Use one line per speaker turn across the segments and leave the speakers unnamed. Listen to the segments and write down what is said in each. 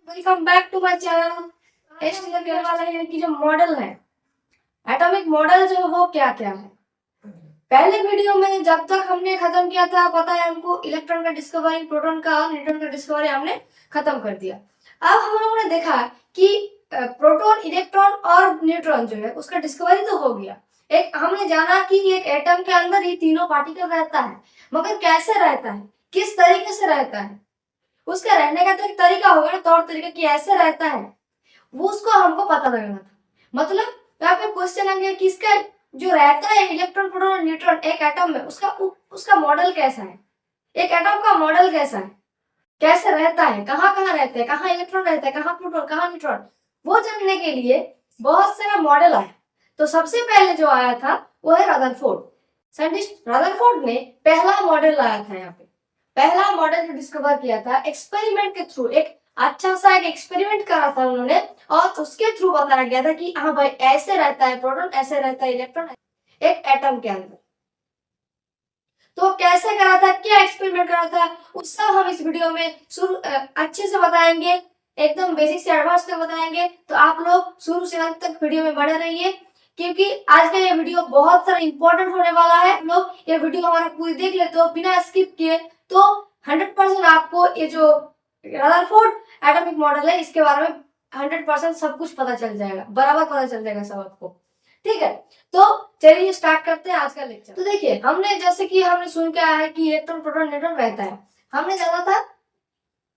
Welcome back to my channel. इस video में वाला है कि जो मॉडल है, एटॉमिक मॉडल जो वो क्या क्या है। पहले वीडियो में जब तक हमने खत्म किया था, पता है हमको इलेक्ट्रॉन का डिस्कवरी, प्रोटॉन का और न्यूट्रॉन का डिस्कवरी हमने खत्म कर दिया। अब हम लोगों ने देखा कि प्रोटॉन, इलेक्ट्रॉन और न्यूट्रॉन जो है उसका डिस्कवरी तो हो गया। एक हमने जाना कि एक एटम के अंदर ही तीनों पार्टिकल रहता है, मगर कैसे रहता है, किस तरीके से रहता है, उसका रहने का तो एक तरीका होगा ना, तौर तरीका कि ऐसे रहता है, वो उसको हमको पता लगना था। मतलब यहाँ पे क्वेश्चन आ गया कि इसका जो रहता है इलेक्ट्रॉन, प्रोटॉन और न्यूट्रॉन एक एटम में, उसका मॉडल कैसा है, एक एटम का मॉडल कैसा है, कैसे रहता है, कहाँ कहाँ रहते हैं, कहाँ इलेक्ट्रॉन रहता है, कहाँ प्रोटॉन, कहाँ न्यूट्रॉन, वो जानने के लिए बहुत सारा मॉडल आया। तो सबसे पहले जो आया था वो है रदरफोर्ड। साइंटिस्ट रदरफोर्ड ने पहला मॉडल लाया था। यहाँ पे पहला मॉडल जो डिस्कवर किया था एक्सपेरिमेंट के थ्रू, एक अच्छा सा एक एक्सपेरिमेंट करा था उन्होंने, और उसके थ्रू बताया गया था कि हाँ भाई ऐसे रहता है प्रोटॉन, ऐसे रहता है इलेक्ट्रॉन एक एटम के अंदर। तो कैसे करा था, क्या एक्सपेरिमेंट करा था, उस सब हम इस वीडियो में अच्छे से बताएंगे, एकदम बेसिक से एडवांस तक बताएंगे। तो आप लोग शुरू से अंत तक वीडियो में बने रहिए, क्योंकि आज का ये वीडियो बहुत सारा इंपॉर्टेंट होने वाला है। लोग ये वीडियो हमारा पूरी देख लेते हो बिना स्किप किए, तो 100% आपको ये जो रदरफोर्ड एटॉमिक मॉडल है इसके बारे में 100% सब कुछ पता चल जाएगा, बराबर पता चल जाएगा सब आपको। ठीक है, तो चलिए स्टार्ट करते हैं आज का लेक्चर। तो देखिए, हमने जैसे कि हमने सुन के आया है कि इलेक्ट्रॉन, प्रोटॉन, न्यूट्रॉन रहता है। हमने जाना था,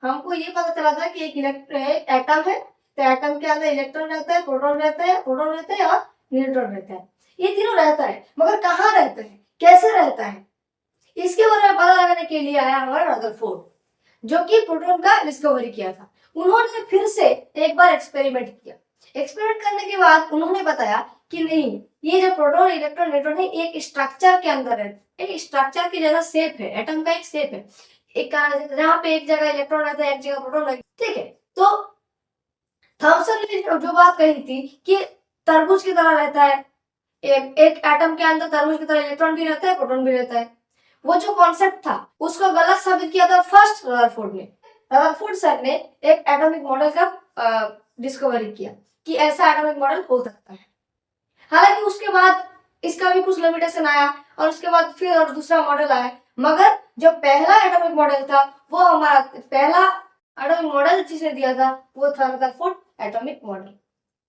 हमको ये पता चला था कि एक एटम है, तो एटम के अंदर इलेक्ट्रॉन रहता है, प्रोटॉन रहता है, प्रोटॉन रहता है और न्यूट्रॉन रहता है। ये तीनों रहता है, मगर कहाँ रहता है, कैसे रहता है, इसके बारे में पता लगाने के लिए आया हमारा रदरफोर्ड, जो कि प्रोटॉन का डिस्कवरी किया था। उन्होंने फिर से एक बार एक्सपेरिमेंट किया। एक्सपेरिमेंट करने के बाद उन्होंने बताया कि नहीं, ये जो प्रोटॉन, इलेक्ट्रॉन, न्यूट्रॉन है एक स्ट्रक्चर के अंदर है, एक स्ट्रक्चर की जैसा शेप है, एटम का एक शेप है, एक जहाँ पे एक जगह इलेक्ट्रॉन रहता है, एक जगह प्रोटॉन रहता है। ठीक है, तो थॉमसन ने जो बात कही थी कि तरबूज की तरह रहता है, एक एटम के अंदर तरबूज की तरह इलेक्ट्रॉन भी रहता है, प्रोटॉन भी रहता है, वो जो कॉन्सेप्ट था उसको गलत साबित किया था फर्स्ट रदरफोर्ड ने। रदरफोर्ड सर ने एक एटॉमिक मॉडल का डिस्कवरी किया कि ऐसा एटॉमिक मॉडल हो सकता है। हालांकि उसके बाद इसका भी कुछ लिमिटेशन आया, और उसके बाद फिर और दूसरा मॉडल आया, मगर जो पहला एटॉमिक मॉडल था, वो हमारा पहला एटॉमिक मॉडल जिसे दिया था वो था रदरफोर्ड एटॉमिक मॉडल।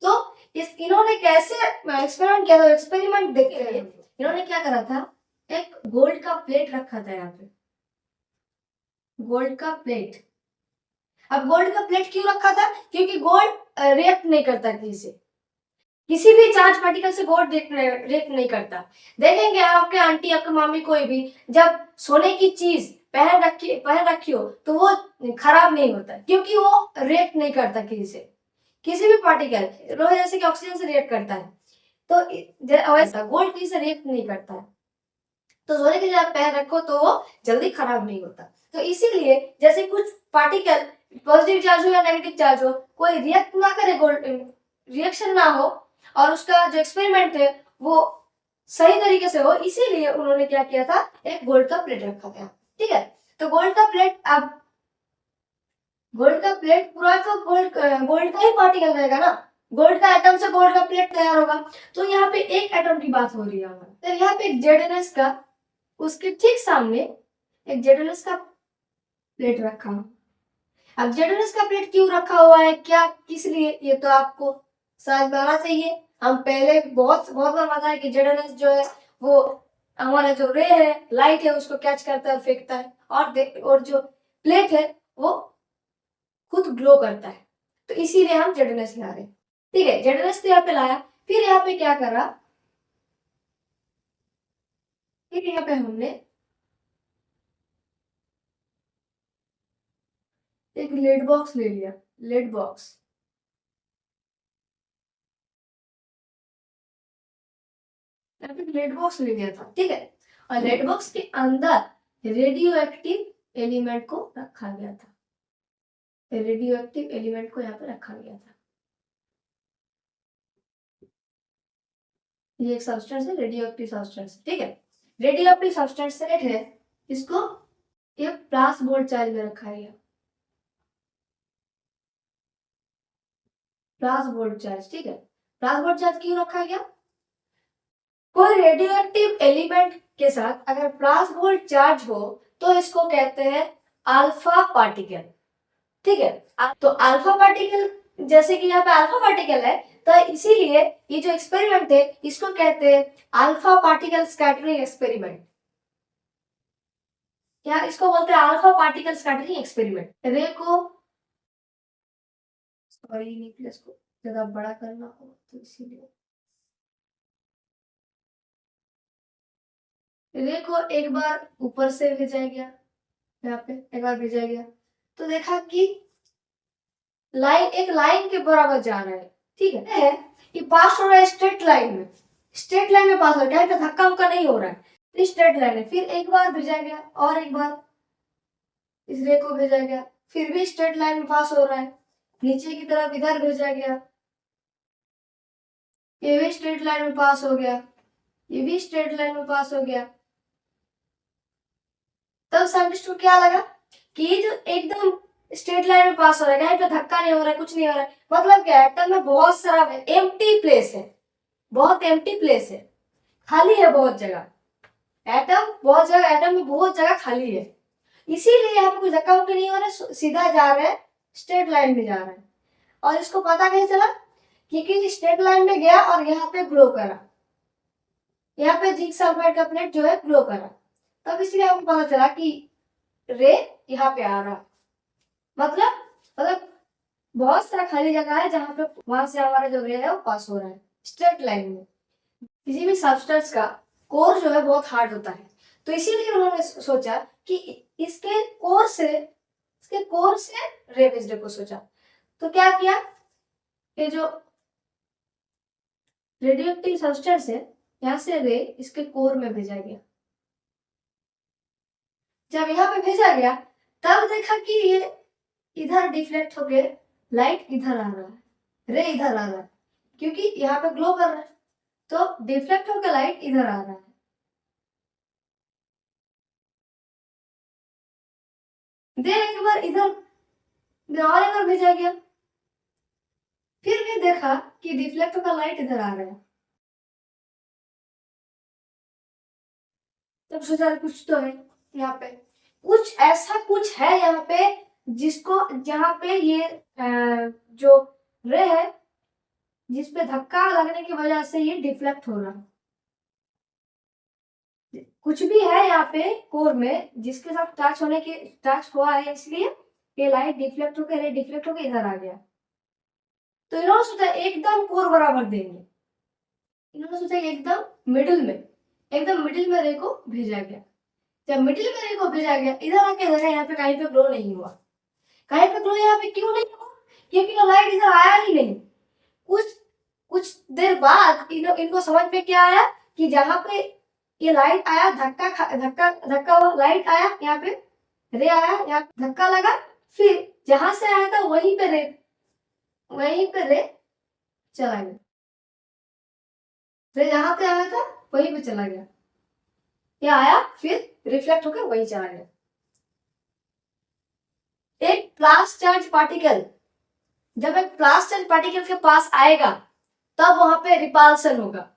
तो इन्होंने कैसे एक्सपेरिमेंट किया था, एक्सपेरिमेंट देखते हैं। इन्होंने क्या करा था, एक गोल्ड का प्लेट रखा था यहाँ पे, गोल्ड का प्लेट। अब गोल्ड का प्लेट क्यों रखा था, क्योंकि गोल्ड रिएक्ट नहीं करता किसी भी चार्ज पार्टिकल से गोल्ड रिएक्ट नहीं करता। देखेंगे आपके आंटी, आपके मामी, कोई भी जब सोने की चीज पहन रखी हो तो वो खराब नहीं होता, क्योंकि वो रिएक्ट नहीं करता किसी भी पार्टिकल, लोहे जैसे कि ऑक्सीजन से रिएक्ट करता है, तो वैसा गोल्ड किसी से रिएक्ट नहीं करता है। तो सोने के लिए आप पैर रखो तो वो जल्दी खराब नहीं होता। तो इसीलिए जैसे कुछ पार्टिकल पॉजिटिव चार्ज हो या नेगेटिव चार्ज हो, कोई रिएक्ट ना करे, गोल्ड रिएक्शन ना हो, और उसका जो एक्सपेरिमेंट है वो सही तरीके से हो, इसीलिए उन्होंने क्या किया था, एक गोल्ड का प्लेट रखा था। ठीक है, तो गोल्ड का प्लेट, अब गोल्ड का प्लेट पूरा तो गोल्ड गोल्ड का ही पार्टिकल रहेगा ना, गोल्ड का एटम से गोल्ड का प्लेट तैयार होगा। तो यहाँ पे एक एटम की बात हो रही है हमारी, तो यहाँ पे एक जेडएनएस का, उसके ठीक सामने एक जेडएनएस का प्लेट रखा। अब जेडएनएस का प्लेट क्यों रखा हुआ है, क्या किस लिए, ये तो आपको समझ में आना चाहिए। हम पहले बहुत बहुत बार बताया कि जेडएनएस जो है वो हमारा जो रे है, लाइट है, उसको कैच करता है, फेंकता है, और जो प्लेट है वो खुद ग्लो करता है। तो इसीलिए हम जेडएनएस ला रहे हैं। ठीक है, जेडएनएस तो यहाँ पे लाया, फिर यहाँ पे क्या करा, फिर यहाँ पे हमने एक लेड बॉक्स ले लिया, लेड बॉक्स। लेड बॉक्स ले लिया था। ठीक है, और लेड बॉक्स के अंदर रेडियो एक्टिव एलिमेंट को रखा गया था, रेडियो एक्टिव एलिमेंट को यहाँ पे रखा गया था। ये एक सब्सटेंस है, रेडियो एक्टिव सब्सटेंस। ठीक है, रेडियो एक्टिव सब्सटेंस है, इसको एक प्लस वोल्ट चार्ज में रखा गया। प्लस बोर्ड चार्ज, ठीक है। प्लस बोर्ड चार्ज क्यों रखा गया? कोई रेडियो एक्टिव एलिमेंट के साथ अगर प्लस बोर्ड चार्ज हो तो इसको कहते हैं अल्फा पार्टिकल, ठीक है। तो अल्फा पार्टिकल, जैसे कि यहाँ पे अल्फा पार्टिकल है, तो इसीलिए ये जो एक्सपेरिमेंट है इसको कहते हैं अल्फा पार्टिकल स्कैटरिंग एक्सपेरिमेंट, या इसको बोलते हैं अल्फा पार्टिकल स्कैटरिंग एक्सपेरिमेंट। रे को, सॉरी न्यूक्लियस को ज्यादा बड़ा करना हो तो इसीलिए रे को एक बार ऊपर से भेजा गया, यहाँ पे एक बार भेजा गया, तो देखा कि लाइन एक लाइन के बराबर जा रहा है, ठीक है। ये पास हो रहा है स्ट्रेट लाइन में, स्ट्रेट लाइन में पास हो रहा है, कहीं पे धक्का उक्का नहीं हो रहा है, स्ट्रेट लाइन है। फिर एक बार भेजा गया और एक बार इस रे को भेजा गया, फिर भी स्ट्रेट लाइन में पास हो रहा है। नीचे की तरफ इधर भेजा गया, ये भी स्ट्रेट लाइन में पास हो गया, ये भी स्ट्रेट लाइन में पास हो गया। तब साइंटिस्ट को क्या लगा कि ये जो एकदम स्ट्रेट लाइन में पास हो रहा है, कहीं पे धक्का नहीं हो रहा है, कुछ नहीं हो रहा है, मतलब क्या है, एटम में बहुत सारा एम्प्टी प्लेस है, बहुत एम्प्टी प्लेस है, खाली है बहुत जगह, एटम बहुत जगह, एटम में बहुत जगह खाली है, इसीलिए यहाँ पे कुछ धक्का मुक्की नहीं हो रहा है, सीधा जा रहा है, स्ट्रेट लाइन में जा रहा है। और इसको पता कैसे चला? क्योंकि स्ट्रेट लाइन में गया और यहाँ पे ग्लो करा, यहाँ पे जिंक सल्फाइड का प्लेट जो है ग्लो करा, तब इसलिए हमको पता चला कि रे यहाँ पे आ रहा, मतलब बहुत सारा खाली जगह है जहाँ पे वहां से हमारा जो रे है वो पास हो रहा है स्ट्रेट लाइन में। किसी भी सब्सटेंस का कोर जो है बहुत हार्ड होता है, तो इसीलिए उन्होंने सोचा कि इसके कोर से रे भेजने को सोचा। तो क्या किया, ये जो रेडियोएक्टिव सब्सटेंस है यहाँ से रे इसके कोर में भेजा गया। जब यहाँ पे भेजा गया तब देखा कि ये इधर डिफ्लेक्ट होके लाइट इधर आ रहा है, रे इधर आ रहा है, क्योंकि यहाँ पे ग्लो कर रहा है, तो डिफ्लेक्ट होकर लाइट इधर आ रहा है। देन एक बार इधर और एक बार भेजा गया, फिर भी देखा कि डिफ्लेक्ट होकर लाइट इधर आ रहा है। तब सोचा कुछ तो है यहाँ पे, कुछ ऐसा कुछ है यहाँ पे जिसको, जहाँ पे ये जो रे है जिसपे धक्का लगने की वजह से ये डिफ्लेक्ट हो रहा है, कुछ भी है यहाँ पे कोर में जिसके साथ टच हुआ है, इसलिए ये लाइट डिफ्लेक्ट होकर इधर आ गया। तो इन्होंने सोचा एकदम कोर बराबर देंगे, इन्होंने सोचा एकदम मिडिल में रे को भेजा गया। जब मिडिल में रे को भेजा गया, इधर आके देखा यहाँ पे कहीं पे ग्लो नहीं हुआ, कहीं पे ग्लो यहाँ पे क्यों नहीं हुआ? क्योंकि वो लाइट इधर आया ही नहीं। कुछ देर बाद इनको समझ में क्या आया कि जहाँ पे ये लाइट आया, धक्का हुआ, लाइट आया यहाँ पे, रे आया, यहाँ धक्का लगा, फिर जहां से आया था वहीं पे रे चला गया, रे जहां पे आया था वहीं पे चला गया, ये आया फिर रिफ्लेक्ट होकर वहीं चला गया। एक प्लस चार्ज पार्टिकल जब एक प्लस चार्ज पार्टिकल के पास आएगा तब वहां पे रिपल्सन होगा,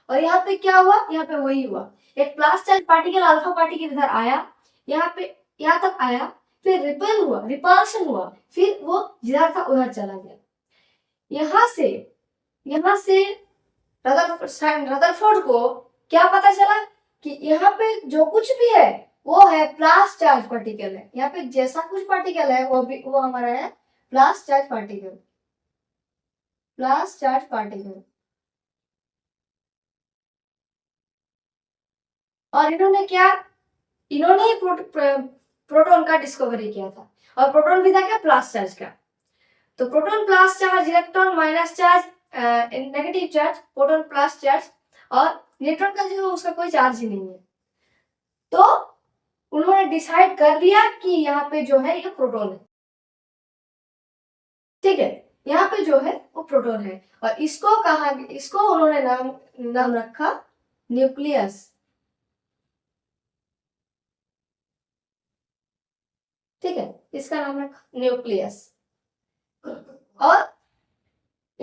और यहाँ पे क्या हुआ, यहाँ पे वही हुआ। एक plus charge particle alpha particle इधर आया, यहाँ तक आया, फिर रिपल्सन हुआ, फिर वो जिधर था उधर चला गया। यहाँ से रदरफोर्ड को क्या पता चला कि यहाँ पे जो कुछ भी है वो है प्लस चार्ज पार्टिकल है, यहाँ पे जैसा कुछ पार्टिकल है वो हमारा है प्लस चार्ज पार्टिकल। और इन्होंने ही प्रोटॉन का डिस्कवरी किया था, और प्रोटॉन भी था क्या, प्लस चार्ज का। तो proton plus charge, electron minus charge, negative charge, proton plus charge, और न्यूट्रॉन का जो उसका कोई चार्ज ही नहीं है। तो उन्होंने डिसाइड कर लिया कि यहाँ पे जो है ये प्रोटॉन है, ठीक है, यहाँ पे जो है वो प्रोटॉन है, और इसको उन्होंने नाम रखा न्यूक्लियस, ठीक है, इसका नाम रखा न्यूक्लियस। और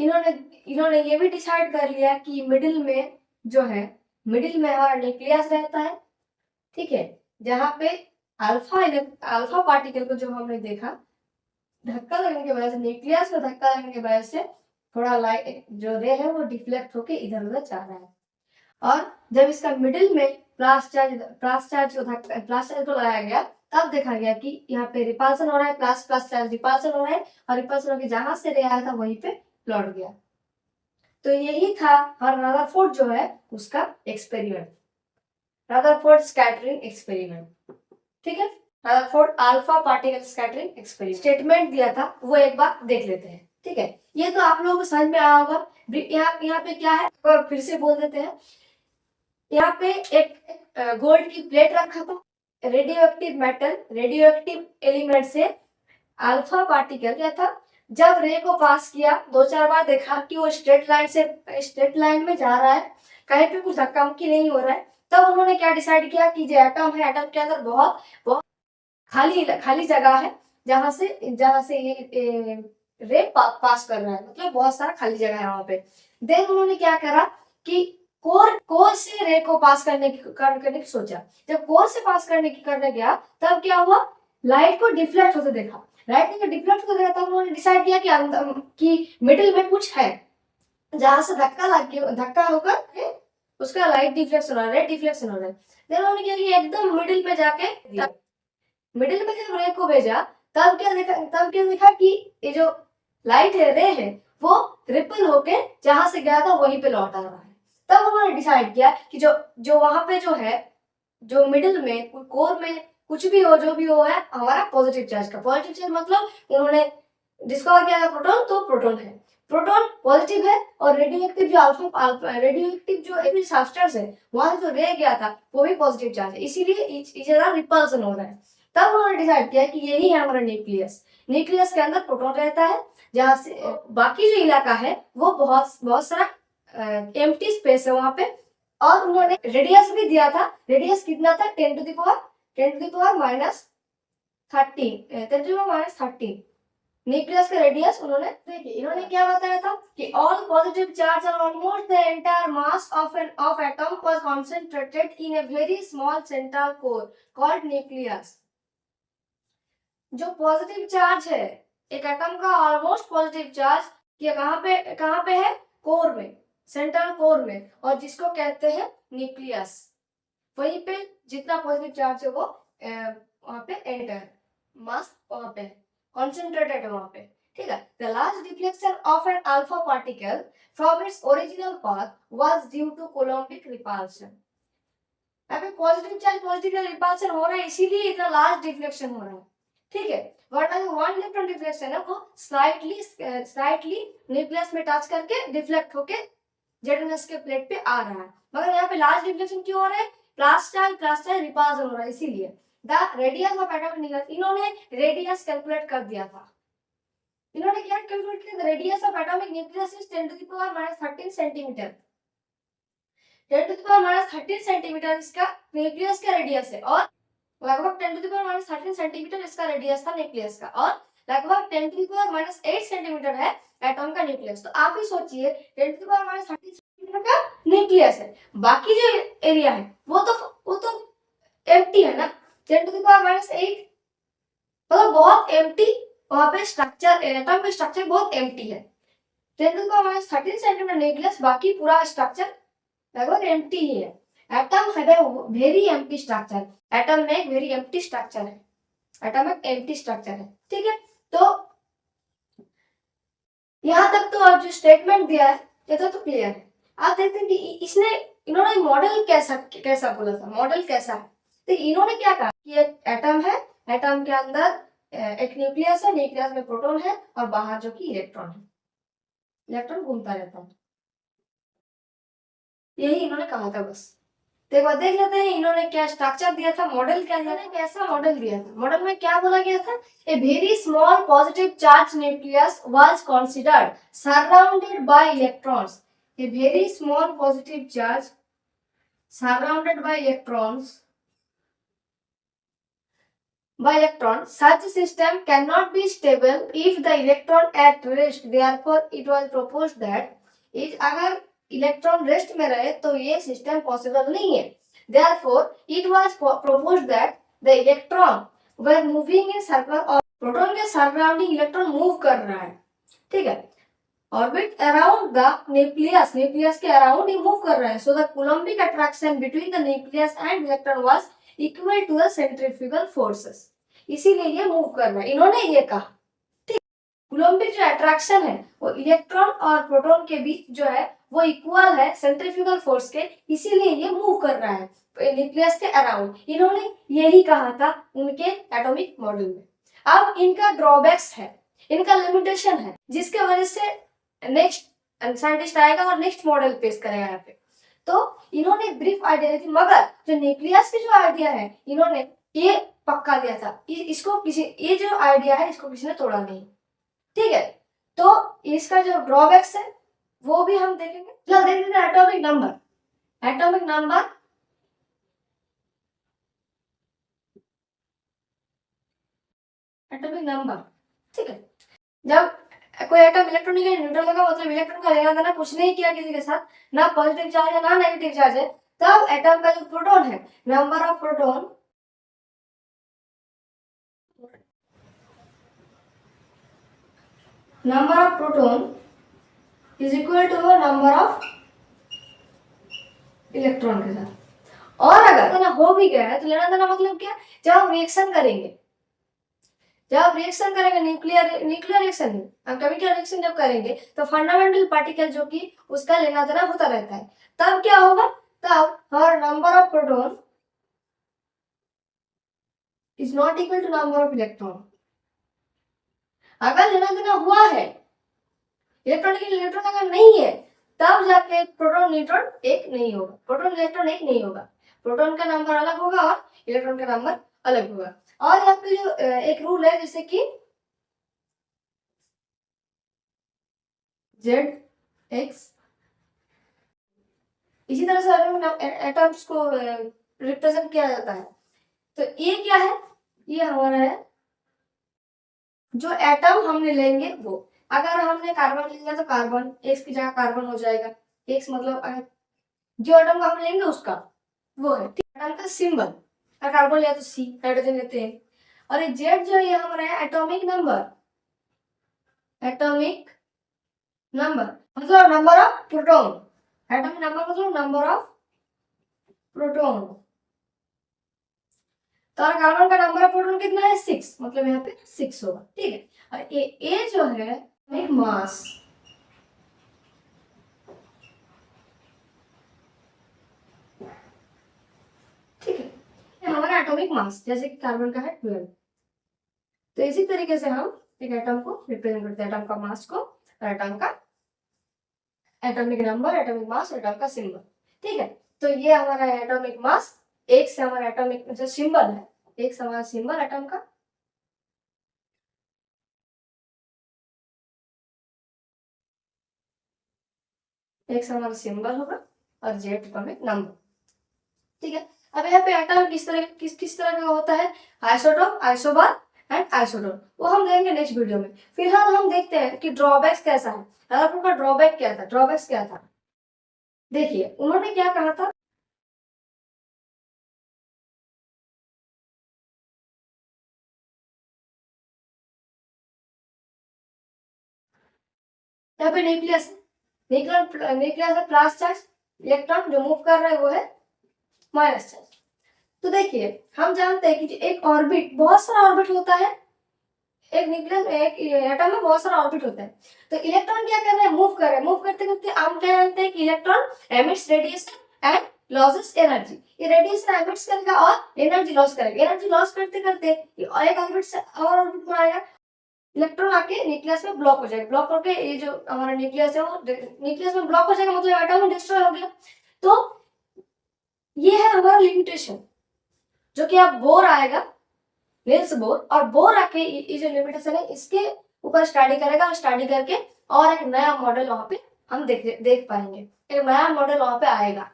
इन्होंने ये भी डिसाइड कर लिया कि मिडिल में जो है, मिडिल में हमारा न्यूक्लियस रहता है, ठीक है, जहां पे अल्फा पार्टिकल को जो हमने देखा, धक्का लगने की वजह से, न्यूक्लियस में धक्का लगने की वजह से थोड़ा लाइट जो रे है वो डिफ्लेक्ट होके इधर उधर जा रहा है। और जब इसका मिडिल में प्लस चार्ज को लगाया गया, तब देखा गया कि यहाँ पे रिपल्सन हो रहा है, प्लस चार्ज रिपल्सन हो रहा है, और रिपल्सन होकर जहां से रे आया था वहीं पे लौट गया। तो यही था हमारा रदरफोर्ड जो है उसका एक्सपेरिमेंट, रदरफोर्ड स्कैटरिंग एक्सपेरिमेंट, ठीक है, Rutherford alpha particle scattering experiment. Statement दिया था वो एक बार देख लेते हैं, ठीक है। ये तो आप लोगों को समझ में आया होगा। यहाँ पे क्या है, और फिर से बोल देते हैं। यहाँ पे एक गोल्ड की प्लेट रखा था, radio active metal, radio active element से अल्फा पार्टिकल क्या था, जब रे को पास किया 2-4 बार देखा कि वो स्ट्रेट लाइन में जा रहा है, कहीं पे कुछ धक्का मुक्की नहीं हो रहा है, तब उन्होंने क्या डिसाइड किया कि जो एटम है, एटम के अंदर बहुत खाली जगह है, जहां से ये रे पास कर रहा है, मतलब बहुत सारा खाली जगह है वहां पे। देन उन्होंने क्या करा कि कोर से रे को पास करने की सोचा। जब कोर से पास करने गया, तब क्या हुआ, लाइट को डिफ्लेक्ट होते देखा, तब उन्होंने डिसाइड किया कि मिडिल में कुछ है, जहां से धक्का होकर उसका लाइट डिफ्लेक्शन हो रहा है, रे डिफ्लेक्शन हो रहा है। देन उन्होंने क्या किया, एकदम मिडिल में जाके मिडिल में जब रे को भेजा, तब क्या देखा कि ये जो लाइट है, रे है, वो रिपल होके जहां से गया था वहीं पे लौट आ रहा है। तब उन्होंने डिसाइड किया कि जो वहां पे जो है, जो मिडिल में कोर में कुछ भी हो, जो भी हो, है हमारा पॉजिटिव चार्ज मतलब उन्होंने डिस्कवर किया था प्रोटॉन, तो प्रोटॉन है, प्रोटॉन पॉजिटिव है, और रेडियोएक्टिव जो सब्सटेंस है, वहां जो रे गया था वो भी पॉजिटिव चार्ज है, इसीलिए इधर रिपल्सन हो रहा है। तब उन्होंने डिसाइड किया कि यही है हमारा न्यूक्लियस के अंदर प्रोटॉन रहता है, जहां से बाकी जो इलाका है वो बहुत सारा एम्प्टी स्पेस है वहां पे। और उन्होंने रेडियस भी दिया था, रेडियस कितना था, 10 टू द पावर -13 न्यूक्लियस का रेडियस। इन्होंने क्या बताया था कि ऑल पॉजिटिव चार्ज और almost the entire mass of atom was concentrated in a very small central core called nucleus। जो पॉजिटिव चार्ज है एक एटम का, ऑलमोस्ट पॉजिटिव चार्ज ये कहाँ पे है, कोर में, सेंट्रल कोर में, और जिसको कहते हैं न्यूक्लियस। वहीं पे जितना पॉजिटिव चार्ज है वो वहां पे एंटर मास वहां पे कॉन्सेंट्रेटेड है वहां पे, ठीक है। The large deflection of an alpha particle from its original path was due to Coulombic repulsion. यहाँ पे पॉजिटिव रिपल्शन हो रहा है, इसीलिए इतना लार्ज डिफ्लेक्शन हो रहा है, ठीक है। वरना जो 1 इलेक्ट्रॉन डिफ्लेक्शन है वो स्लाइटली न्यूक्लियस में टच करके डिफ्लेक्ट होके जेडएनएस के प्लेट पे आ रहा है, मगर यहाँ पे लार्ज डिफ्लेक्शन क्यों हो रहा है, प्लस चार्ज रिपल्सन हो रहा है, इसीलिए। The radius of atomic nucleus, इन्होंने रेडियस कैलकुलेट कर दिया था। इन्होंने क्या कैलकुलेट किया, radius of atomic nucleus is 10 to the power -13 centimetre. 10 to the power -13 centimetre इसका न्यूक्लियस का रेडियस है, और लगभग 10 टू द पावर -13 सेंटीमीटर इसका रेडियस था न्यूक्लियस का, और लगभग 10 टू द पावर -8 सेंटीमीटर है एटम का न्यूक्लियस। तो आप ही सोचिए 10 टू द पावर -13 सेंटीमीटर का न्यूक्लियस है, बाकी जो एरिया है वो तो एम्प्टी है ना, 10 टू द पावर -8 मतलब बहुत एम्प्टी, वहां पे स्ट्रक्चर, एटम का स्ट्रक्चर बहुत एम्प्टी है। 10 to the power -13 centimetre nucleus, बाकी पूरा स्ट्रक्चर लगभग एम्प्टी ही है। एटम है वेरी एम्प्टी स्ट्रक्चर, एटम में एक वेरी एम्प्टी स्ट्रक्चर है, एटम एक एम्प्टी स्ट्रक्चर है, ठीक है। तो यहाँ तक तो अब जो स्टेटमेंट दिया है ये तो क्लियर है। आप देखते हैं कि इन्होंने मॉडल कैसा बोला था, मॉडल कैसा है। तो इन्होंने क्या कहा कि एक एटम है, एटम के अंदर एक न्यूक्लियस है, न्यूक्लियस में प्रोटॉन है, और बाहर जो कि इलेक्ट्रॉन है, इलेक्ट्रॉन घूमता रहता है, यही इन्होंने कहा था बस। तो एक बार देख लेते हैं इन्होंने क्या स्ट्रक्चर दिया था, मॉडल क्या दिया था, कैसा मॉडल दिया था। मॉडल में क्या बोला गया था, a very small positive charge nucleus was considered surrounded by electrons. A very small positive charge surrounded by electrons by electron, such system cannot be stable if the electron at rest. Therefore, it was proposed that अगर electron rest में रहे तो ये system possible नहीं है. Therefore, it was proposed that the electron were moving in circle और proton के surrounding electron move कर रहा है. ठीक है, orbit around the nucleus, nucleus के अराउंड ही मूव कर रहा है. So the Coulombic attraction between the nucleus and electron was equal to the centrifugal forces. इसीलिए ये मूव कर रहा है. इन्होंने ये कहा. ठीक, कूलम्बिक जो अट्रैक्शन है वो इलेक्ट्रॉन और प्रोटॉन के बीच जो है वो इक्वल है सेंट्रीफ्यूगल फोर्स के, इसीलिए ये मूव कर रहा है न्यूक्लियस के अराउंड. इन्होंने यही कहा था उनके एटॉमिक मॉडल में. अब इनका ड्रॉबैक्स है, इनका लिमिटेशन है, जिसके वजह से नेक्स्ट साइंटिस्ट आएगा और नेक्स्ट मॉडल पेश करेगा यहाँ पे. तो इन्होंने ब्रीफ आइडिया दी थी, मगर जो न्यूक्लियस की जो आइडिया है इन्होंने ये पक्का दिया था. इसको किसी, ये जो आइडिया है इसको किसी ने तोड़ा नहीं. ठीक है, तो इसका जो ड्रॉबैक्स है वो भी हम देखेंगे. चलो देख लेते हैं atomic number. Atomic number atomic number ठीक है, जब कोई एटम इलेक्ट्रॉन का न्यूट्रल लगा मतलब इलेक्ट्रॉन का लेना देना कुछ नहीं किया किसी के साथ, ना पॉजिटिव चार्ज है ना नेगेटिव चार्ज है, तब एटम का जो प्रोटॉन है, number of proton is equal to number of electron के साथ. और अगर ना हो भी गया है तो लेना देना मतलब क्या, जब हम रिएक्शन करेंगे, न्यूक्लियर रिएक्शन नहीं, हम केमिकल रिएक्शन जब करेंगे तो फंडामेंटल पार्टिकल जो कि उसका लेना देना होता रहता है, तब क्या होगा, तब हमारा number of proton is not equal to number of electron. अगर लेना देना हुआ है, इलेक्ट्रॉन अगर नहीं है, तब जाके प्रोटॉन न्यूट्रॉन एक नहीं होगा, प्रोटॉन इलेक्ट्रॉन एक नहीं होगा. प्रोटॉन का नंबर अलग होगा और इलेक्ट्रॉन का नंबर अलग होगा. और यहाँ पे जो एक रूल है जैसे कि Z(x), इसी तरह से एटम्स को रिप्रेजेंट किया जाता है. तो ये क्या है, ये हमारा है जो एटम हमने लेंगे वो. अगर हमने कार्बन ले लिया तो कार्बन, X की जगह कार्बन हो जाएगा. X मतलब जो एटम का हम लेंगे उसका वो है. एटम का सिंबल, कार्बन लिया तो C, हाइड्रोजन लेते हैं. और ये Z जो है ये हमारा है एटॉमिक नंबर. एटॉमिक नंबर मतलब number of proton. Atomic number मतलब नंबर ऑफ प्रोटॉन. तो कार्बन का नंबर ऑफ प्रोटॉन कितना है, 6, मतलब यहाँ पे 6 होगा. ठीक है, और ये जो है एटॉमिक मास. ठीक है, हमारा एटॉमिक मास जैसे कि कार्बन का है 12. तो इसी तरीके से हम एक एटम को रिप्रेजेंट करते हैं, एटम का मास को और एटम का atomic number, atomic mass, atom का सिंबल. ठीक है, तो ये हमारा एटॉमिक मास. एक से हमारा एटॉमिक जो सिंबल है, एक से हमारा सिंबल एटम का, एक से हमारा सिंबल होगा और Z एटॉमिक नंबर. ठीक है, अब यहाँ पे एटम किस तरह का होता है, आइसोटोप, आइसोबार एंड आइसोटोन, वो हम देखेंगे नेक्स्ट वीडियो में. फिलहाल हम देखते हैं कि ड्रॉबैक्स कैसा है. का ड्रॉबैक क्या था, ड्रॉबैक्स क्या था. देखिए उन्होंने क्या कहा था, यहाँ पे न्यूक्लियस है प्लस चार्ज, इलेक्ट्रॉन जो मूव कर रहा है वो है माइनस चार्ज. तो देखिए हम जानते हैं कि एक ऑर्बिट, बहुत सारा ऑर्बिट होता है, एक न्यूक्लियस एक एटम में बहुत सारा ऑर्बिट होता है. तो इलेक्ट्रॉन क्या कर रहे हैं, मूव कर रहे हैं. मूव करते करते हम क्या जानते हैं कि electron emits radiation and losses energy. ये रेडिएशन एमिट्स करेगा और एनर्जी लॉस करेगा. एनर्जी लॉस करते करते एक ऑर्बिट से और ऑर्बिट पर आएगा, इलेक्ट्रॉन आके न्यूक्लियस में ब्लॉक हो जाएगा. ब्लॉक करके ये जो हमारा न्यूक्लियस है वो न्यूक्लियस में ब्लॉक हो जाएगा, मतलब एटम डिस्ट्रॉय हो गया. तो ये है हमारा लिमिटेशन, जो कि अब बोर आएगा, नील्स बोर, और बोर आके ये जो लिमिटेशन है इसके ऊपर स्टडी करेगा और स्टडी करके और एक नया मॉडल वहां पे हम देख पाएंगे, एक नया मॉडल वहां पे आएगा.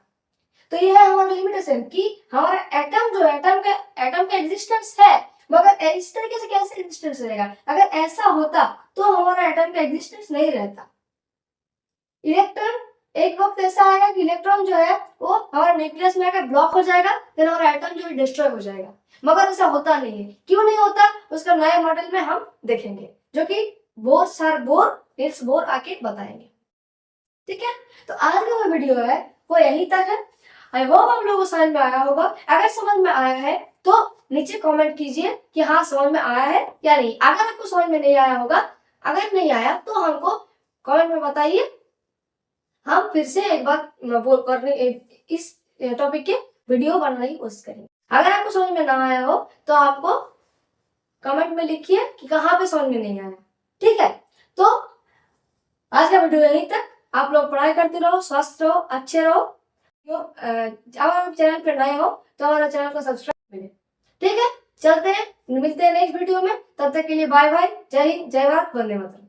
तो ये है हमारा लिमिटेशन कि हमारा एटम जो एटम का एग्जिस्टेंस है मगर इस तरीके से कैसे एग्जिस्टेंस रहेगा? अगर ऐसा होता तो हमारा एटम का एग्जिस्टेंस नहीं रहता। इलेक्ट्रॉन, एक वक्त ऐसा आएगा कि इलेक्ट्रॉन जो है वो हमारे न्यूक्लियस में आकर ब्लॉक हो जाएगा, फिर हमारा एटम जो है डिस्ट्रॉय हो जाएगा। मगर ऐसा होता नहीं है। क्यों नहीं होता? उसका नए मॉडल में हम देखेंगे, जो कि नील्स बोर आके बताएंगे। ठीक है, तो आज का जो वीडियो है वो यहीं तक है। आई होप आप लोगों को समझ में आया होगा। अगर समझ में आया है तो नीचे कमेंट कीजिए कि हाँ समझ में आया है या नहीं। अगर आपको समझ में नहीं आया होगा, अगर नहीं आया तो हमको कमेंट में बताइए, हम फिर से एक बार बोल करने इस टॉपिक के वीडियो बनाने की कोशिश करेंगे। अगर आपको समझ में ना आया हो तो आपको कमेंट में लिखिए कि कहाँ पे समझ में नहीं आया। ठीक है, तो आज का वीडियो यहीं तक। आप लोग पढ़ाई करते रहो, स्वस्थ रहो, अच्छे रहो। अगर आप चैनल पर नए हो तो हमारा चैनल को सब्सक्राइब करें। ठीक है, चलते हैं, मिलते हैं नेक्स्ट वीडियो में। तब तक के लिए बाय बाय, जय हिंद, जय भारत, वंदे मातरम।